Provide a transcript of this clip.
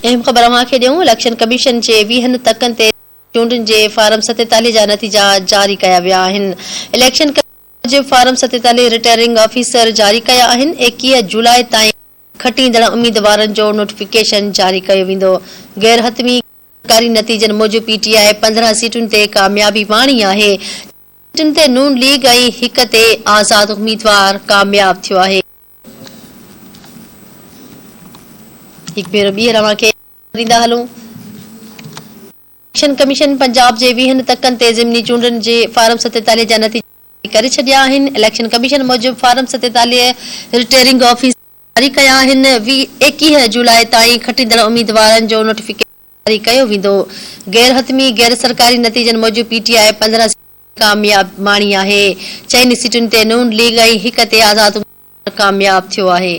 अहम ख़बर अव्हांखे ॾियूं। इलेक्शन कमीशन जे 20 तकनि ते चूंडनि जे फार्म 47 जा नतीजा जारी कया विया आहिनि। इलेक्शन कमीशन जे फार्म 47 रिटर्निंग ऑफिसर जारी कया आहिनि। 21 जुलाई ताईं खटींदड़ उम्मीदवारनि जो नोटिफिकेशन जारी कयो वेंदो। गैर हतमी सरकारी नतीजनि मूजिबि पीटीआई 15 सीटुनि ते कामयाबी माणी आहे। सीटुनि ते नून लीग ऐं हिक ते आज़ाद उम्मीदवार कामयाब थियो आहे। हिकु भेरो ॿीहर अव्हांखे ॾींदा हलूं। इलेक्शन कमीशन पंजाब जे 20 तकनि ते ज़िमनी चूंडनि जे फार्म 47 जा नतीजा जारी करे छॾिया आहिनि। इलेक्शन कमीशन मूजिबि फार्म 47 रिटर्निंग ऑफिसर जारी कया आहिनि। 21 जुलाई ताईं खटींदड़ उम्मीदवारनि जो नोटिफिकेशन जारी कयो वेंदो। गैर हतमी गैर सरकारी नतीजनि मूजिबि पीटीआई 15 कामयाब माणी आहे। 4 सीटुनि ते नून लीग ऐं हिक ते आज़ाद उम्मीदवार कामयाब थियो आहे।